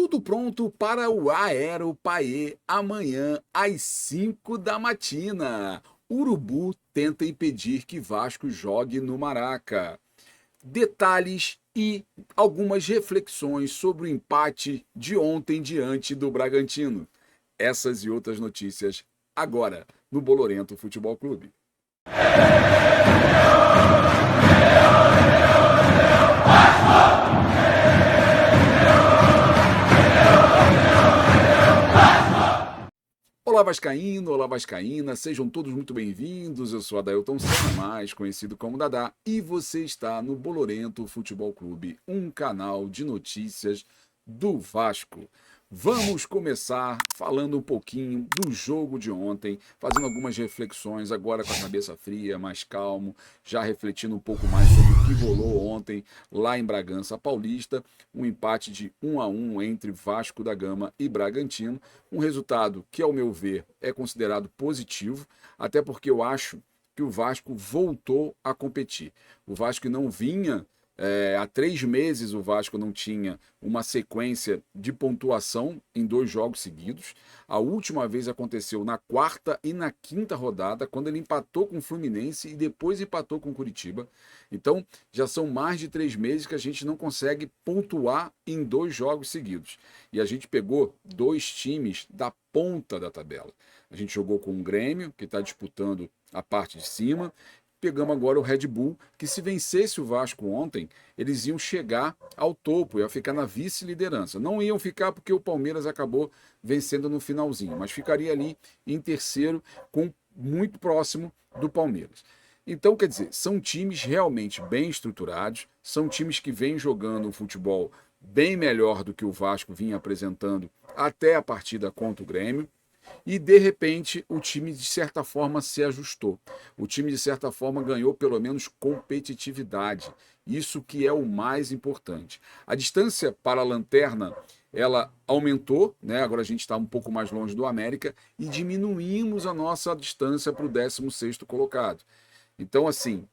Tudo pronto para o Aero-Paê amanhã às 5 da matina. Urubu tenta impedir que Vasco jogue no Maraca. Detalhes e algumas reflexões sobre o empate de ontem diante do Bragantino. Essas e outras notícias agora no Bolorento Futebol Clube. Olá Vascaíno, olá Vascaína, sejam todos muito bem-vindos. Eu sou Adailton Senna, mais conhecido como Dadá, e você está no Bolorento Futebol Clube, um canal de notícias do Vasco. Vamos começar falando um pouquinho do jogo de ontem, fazendo algumas reflexões agora com a cabeça fria, mais calmo, já refletindo um pouco mais sobre o que rolou ontem lá em Bragança Paulista, um empate de 1-1 entre Vasco da Gama e Bragantino, um resultado que, ao meu ver, é considerado positivo, até porque eu acho que o Vasco voltou a competir. O Vasco não vinha... há 3 meses o Vasco não tinha uma sequência de pontuação em 2 jogos seguidos. A última vez aconteceu na 4ª e na 5ª rodada, quando ele empatou com o Fluminense e depois empatou com o Curitiba. Então já são mais de 3 meses que a gente não consegue pontuar em 2 jogos seguidos. E a gente pegou 2 times da ponta da tabela. A gente jogou com o Grêmio, que está disputando a parte de cima. Pegamos agora o Red Bull, que se vencesse o Vasco ontem, eles iam chegar ao topo, ia ficar na vice-liderança. Não iam ficar porque o Palmeiras acabou vencendo no finalzinho, mas ficaria ali em terceiro, muito próximo do Palmeiras. Então, quer dizer, são times realmente bem estruturados, são times que vêm jogando um futebol bem melhor do que o Vasco vinha apresentando até a partida contra o Grêmio. E, de repente, o time, de certa forma, se ajustou. O time, de certa forma, ganhou pelo menos competitividade. Isso que é o mais importante. A distância para a lanterna, ela aumentou, né? Agora a gente está um pouco mais longe do América e diminuímos a nossa distância para o 16º colocado. Então, assim,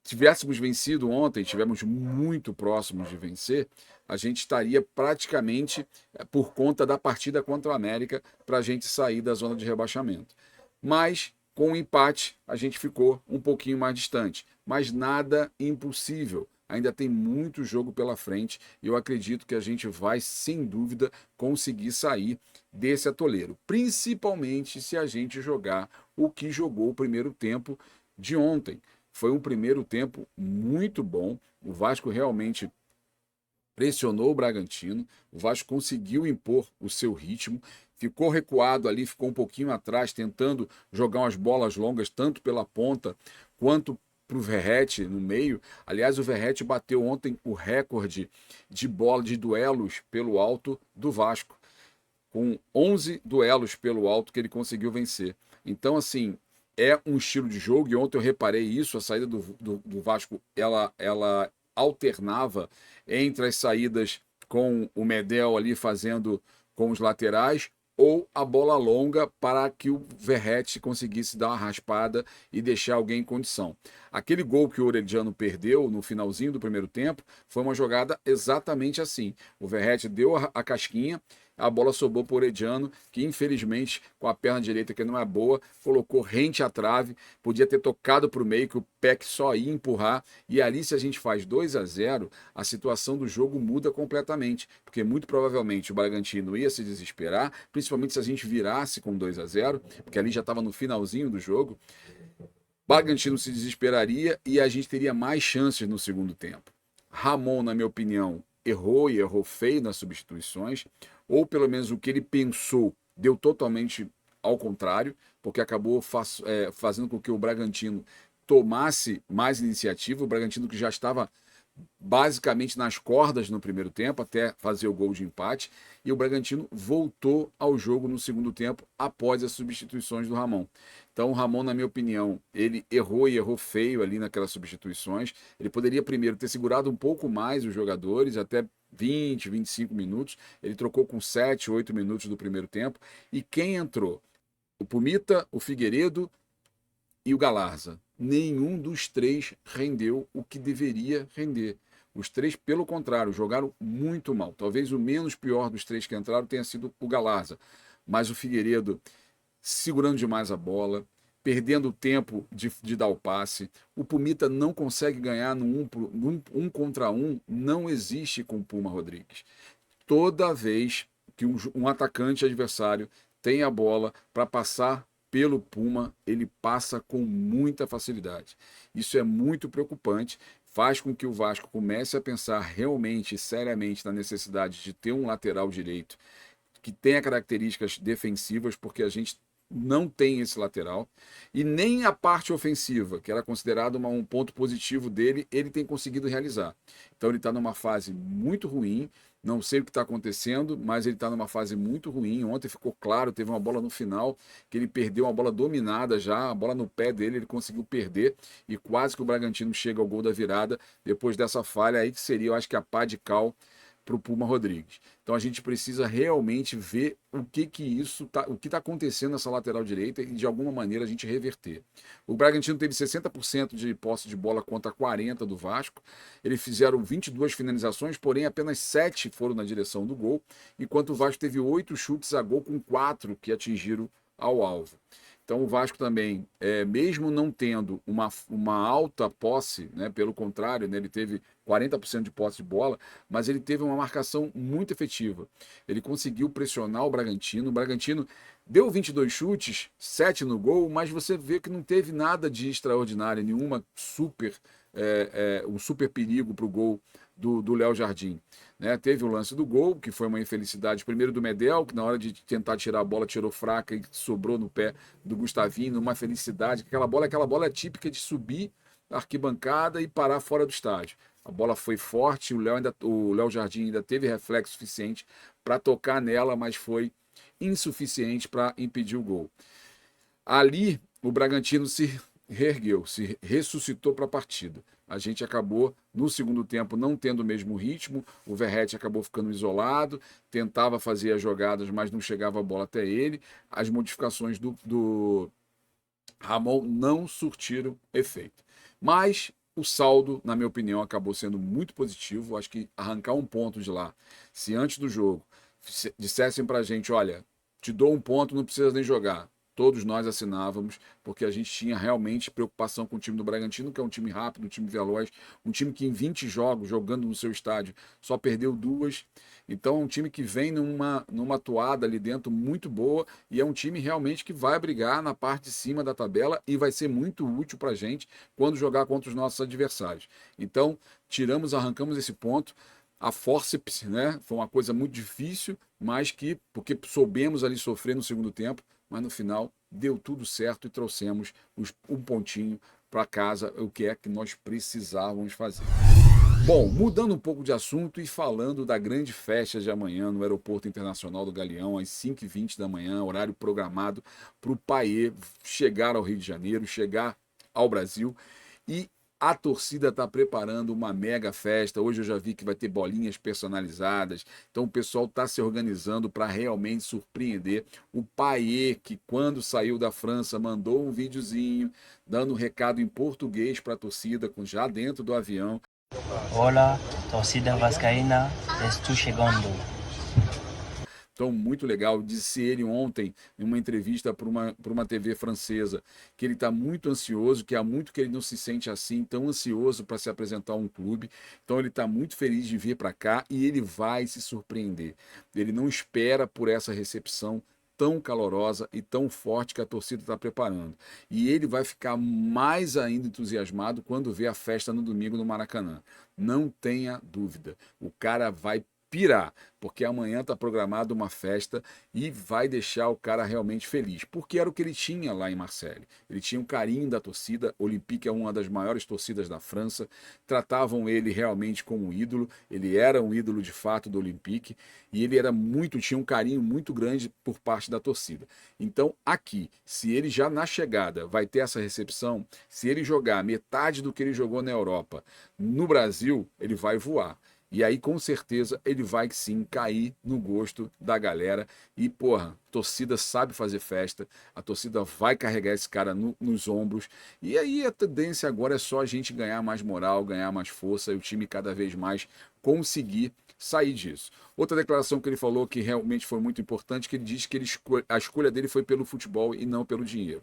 tivéssemos vencido ontem, tivemos muito próximos de vencer, a gente estaria praticamente por conta da partida contra o América para a gente sair da zona de rebaixamento. Mas com o empate a gente ficou um pouquinho mais distante, mas nada impossível. Ainda tem muito jogo pela frente e eu acredito que a gente vai, sem dúvida, conseguir sair desse atoleiro, principalmente se a gente jogar o que jogou o primeiro tempo de ontem. Foi um primeiro tempo muito bom. O Vasco realmente pressionou o Bragantino. O Vasco conseguiu impor o seu ritmo. Ficou recuado ali, ficou um pouquinho atrás, tentando jogar umas bolas longas, tanto pela ponta quanto para o Verratti no meio. Aliás, o Verratti bateu ontem o recorde de bola de duelos pelo alto do Vasco, com 11 duelos pelo alto que ele conseguiu vencer. Então, assim, é um estilo de jogo, e ontem eu reparei isso, a saída do Vasco, ela alternava entre as saídas com o Medel ali fazendo com os laterais, ou a bola longa para que o Verratti conseguisse dar uma raspada e deixar alguém em condição. Aquele gol que o Orediano perdeu no finalzinho do primeiro tempo foi uma jogada exatamente assim. O Verratti deu a casquinha, a bola sobrou para o Orediano, que infelizmente, com a perna direita que não é boa, colocou rente à trave, podia ter tocado para o meio, que o Peck só ia empurrar, e ali se a gente faz 2-0, a situação do jogo muda completamente, porque muito provavelmente o Bragantino ia se desesperar, principalmente se a gente virasse com 2-0, porque ali já estava no finalzinho do jogo. O Bragantino se desesperaria e a gente teria mais chances no segundo tempo. Ramon, na minha opinião, errou e errou feio nas substituições, ou pelo menos o que ele pensou deu totalmente ao contrário, porque acabou fazendo com que o Bragantino tomasse mais iniciativa, o Bragantino que já estava basicamente nas cordas no primeiro tempo, até fazer o gol de empate, e o Bragantino voltou ao jogo no segundo tempo após as substituições do Ramon. Então o Ramon, na minha opinião, ele errou e errou feio ali naquelas substituições. Ele poderia primeiro ter segurado um pouco mais os jogadores, até 20, 25 minutos. Ele trocou com 7, 8 minutos do primeiro tempo. E quem entrou? O Pumita, o Figueiredo e o Galarza. Nenhum dos 3 rendeu o que deveria render. Os três, pelo contrário, jogaram muito mal. Talvez o menos pior dos três que entraram tenha sido o Galarza. Mas o Figueiredo segurando demais a bola, perdendo tempo de dar o passe. O Pumita não consegue ganhar no um contra um, não existe com o Puma Rodrigues. Toda vez que um atacante adversário tem a bola para passar pelo Puma, ele passa com muita facilidade. Isso é muito preocupante, faz com que o Vasco comece a pensar realmente, seriamente, na necessidade de ter um lateral direito que tenha características defensivas, porque a gente não tem esse lateral, e nem a parte ofensiva, que era considerado um ponto positivo dele, ele tem conseguido realizar. Então ele está numa fase muito ruim, não sei o que está acontecendo, mas ele está numa fase muito ruim. Ontem ficou claro, teve uma bola no final, que ele perdeu uma bola dominada já, a bola no pé dele, ele conseguiu perder, e quase que o Bragantino chega ao gol da virada, depois dessa falha aí, que seria, eu acho que a pá de cal para o Puma Rodrigues. Então a gente precisa realmente ver o que está acontecendo nessa lateral direita e de alguma maneira a gente reverter. O Bragantino teve 60% de posse de bola contra 40% do Vasco. Eles fizeram 22 finalizações, porém apenas 7 foram na direção do gol, enquanto o Vasco teve 8 chutes a gol com 4 que atingiram ao alvo. Então o Vasco também, mesmo não tendo uma alta posse, né, pelo contrário, né, ele teve 40% de posse de bola, mas ele teve uma marcação muito efetiva. Ele conseguiu pressionar o Bragantino deu 22 chutes, 7 no gol, mas você vê que não teve nada de extraordinário, nenhuma um super perigo para o gol do Léo Jardim. Né? Teve o lance do gol, que foi uma infelicidade, primeiro do Medel, que na hora de tentar tirar a bola tirou fraca e sobrou no pé do Gustavinho, numa felicidade. Aquela bola é típica de subir a arquibancada e parar fora do estádio. A bola foi forte, o Léo Jardim ainda teve reflexo suficiente para tocar nela, mas foi insuficiente para impedir o gol. Ali, o Bragantino se reergueu, se ressuscitou para a partida. A gente acabou, no segundo tempo, não tendo o mesmo ritmo, o Verratti acabou ficando isolado, tentava fazer as jogadas, mas não chegava a bola até ele. As modificações do Ramon não surtiram efeito. Mas o saldo, na minha opinião, acabou sendo muito positivo. Acho que arrancar um ponto de lá, se antes do jogo dissessem para a gente, olha, te dou um ponto, não precisa nem jogar. Todos nós assinávamos, porque a gente tinha realmente preocupação com o time do Bragantino, que é um time rápido, um time veloz, um time que em 20 jogos, jogando no seu estádio, só perdeu 2. Então é um time que vem numa toada ali dentro muito boa, e é um time realmente que vai brigar na parte de cima da tabela e vai ser muito útil para a gente quando jogar contra os nossos adversários. Então, arrancamos esse ponto. A fórceps, né? Foi uma coisa muito difícil, mas porque soubemos ali sofrer no segundo tempo, mas no final deu tudo certo e trouxemos um pontinho para casa, o que é que nós precisávamos fazer. Bom, mudando um pouco de assunto e falando da grande festa de amanhã no Aeroporto Internacional do Galeão, às 5h20 da manhã, horário programado para o Payet chegar ao Rio de Janeiro, chegar ao Brasil, e a torcida está preparando uma mega festa. Hoje eu já vi que vai ter bolinhas personalizadas. Então o pessoal está se organizando para realmente surpreender. O Payet, que quando saiu da França, mandou um videozinho, dando um recado em português para a torcida, já dentro do avião. Olá, torcida vascaína, estou chegando. Então, muito legal. Disse ele ontem, em uma entrevista para uma TV francesa, que ele está muito ansioso, que há muito que ele não se sente assim, tão ansioso para se apresentar a um clube. Então, ele está muito feliz de vir para cá e ele vai se surpreender. Ele não espera por essa recepção tão calorosa e tão forte que a torcida está preparando. E ele vai ficar mais ainda entusiasmado quando vê a festa no domingo no Maracanã. Não tenha dúvida. O cara vai pirar, porque amanhã está programada uma festa e vai deixar o cara realmente feliz, porque era o que ele tinha lá em Marseille. Ele tinha um carinho da torcida. Olympique é uma das maiores torcidas da França, tratavam ele realmente como um ídolo, ele era um ídolo de fato do Olympique, e ele tinha um carinho muito grande por parte da torcida. Então aqui, se ele já na chegada vai ter essa recepção, se ele jogar metade do que ele jogou na Europa no Brasil, ele vai voar. E aí, com certeza, ele vai sim cair no gosto da galera. E, porra, a torcida sabe fazer festa, a torcida vai carregar esse cara nos ombros. E aí a tendência agora é só a gente ganhar mais moral, ganhar mais força e o time cada vez mais conseguir sair disso. Outra declaração que ele falou que realmente foi muito importante, que ele disse que a escolha dele foi pelo futebol e não pelo dinheiro.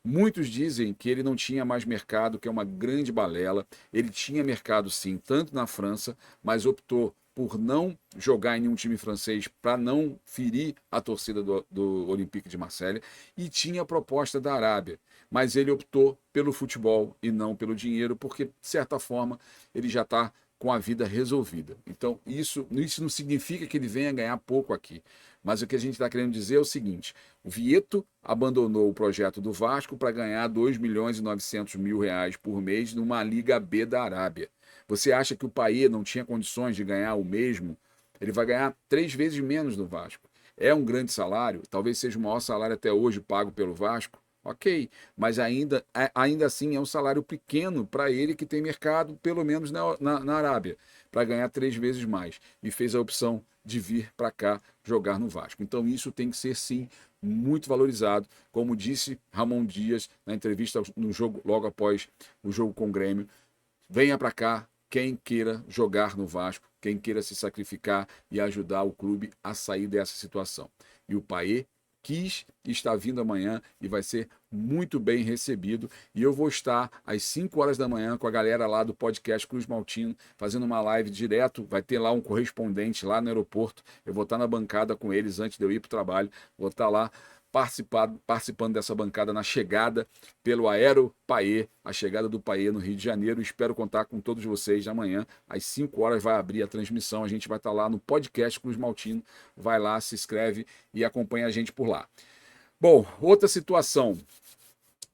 Muitos dizem que ele não tinha mais mercado, que é uma grande balela. Ele tinha mercado sim, tanto na França, mas optou por não jogar em nenhum time francês para não ferir a torcida do Olympique de Marselha, e tinha a proposta da Arábia, mas ele optou pelo futebol e não pelo dinheiro, porque, de certa forma, ele já está com a vida resolvida. Então, isso não significa que ele venha ganhar pouco aqui. Mas o que a gente está querendo dizer é o seguinte: o Vietto abandonou o projeto do Vasco para ganhar 2.900.000 reais por mês numa Liga B da Arábia. Você acha que o Payet não tinha condições de ganhar o mesmo? Ele vai ganhar 3 vezes menos no Vasco. É um grande salário, talvez seja o maior salário até hoje pago pelo Vasco. Ok, mas ainda assim é um salário pequeno para ele que tem mercado, pelo menos na Arábia, para ganhar 3 vezes mais. E fez a opção de vir para cá jogar no Vasco. Então isso tem que ser, sim, muito valorizado. Como disse Ramon Dias na entrevista no jogo, logo após o jogo com o Grêmio: venha para cá quem queira jogar no Vasco, quem queira se sacrificar e ajudar o clube a sair dessa situação. E o Payet quis e está vindo amanhã e vai ser muito bem recebido. E eu vou estar às 5 horas da manhã com a galera lá do podcast Cruz Maltino, fazendo uma live direto. Vai ter lá um correspondente lá no aeroporto. Eu vou estar na bancada com eles antes de eu ir para o trabalho. Vou estar lá participando dessa bancada na chegada pelo Aero Payet, a chegada do Payet no Rio de Janeiro. Espero contar com todos vocês amanhã. Às 5 horas vai abrir a transmissão. A gente vai estar lá no podcast Cruz Maltino. Vai lá, se inscreve e acompanha a gente por lá. Bom, outra situação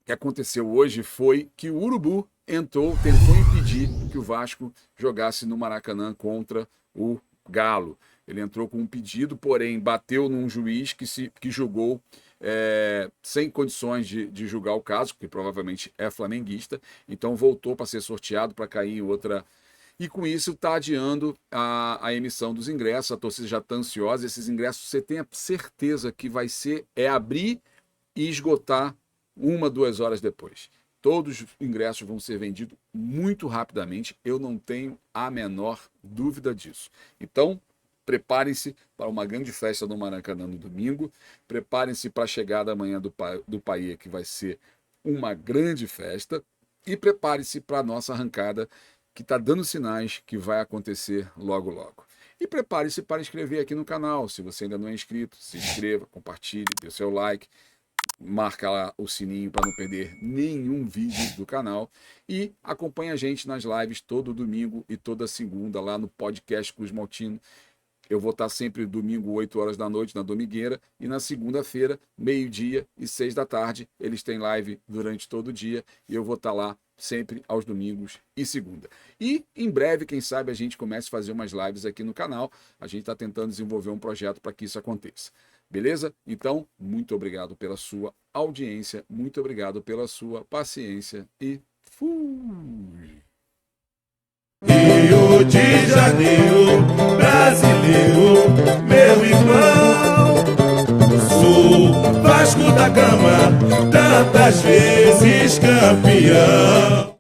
que aconteceu hoje foi que o Urubu tentou impedir que o Vasco jogasse no Maracanã contra o Galo. Ele entrou com um pedido, porém bateu num juiz que julgou sem condições de julgar o caso, que provavelmente é flamenguista, então voltou para ser sorteado para cair em outra. E com isso está adiando a emissão dos ingressos. A torcida já está ansiosa. Esses ingressos você tem a certeza que vai ser abrir e esgotar 1, 2 horas depois. Todos os ingressos vão ser vendidos muito rapidamente. Eu não tenho a menor dúvida disso. Então, preparem-se para uma grande festa no Maracanã no domingo. Preparem-se para a chegada amanhã do Payet, que vai ser uma grande festa. E prepare-se para a nossa arrancada, que está dando sinais que vai acontecer logo, logo. E prepare-se para inscrever aqui no canal. Se você ainda não é inscrito, se inscreva, compartilhe, dê o seu like, marca lá o sininho para não perder nenhum vídeo do canal. E acompanhe a gente nas lives todo domingo e toda segunda lá no podcast Cruz Maltino. Eu vou estar sempre domingo, 8 horas da noite, na Domingueira, e na segunda-feira, meio-dia e 6 da tarde. Eles têm live durante todo o dia e eu vou estar lá sempre aos domingos e segunda. E em breve, quem sabe, a gente comece a fazer umas lives aqui no canal. A gente está tentando desenvolver um projeto para que isso aconteça. Beleza? Então, muito obrigado pela sua audiência, muito obrigado pela sua paciência e fui! Rio de Janeiro, brasileiro, meu irmão. Sou Vasco da Gama, tantas vezes campeão.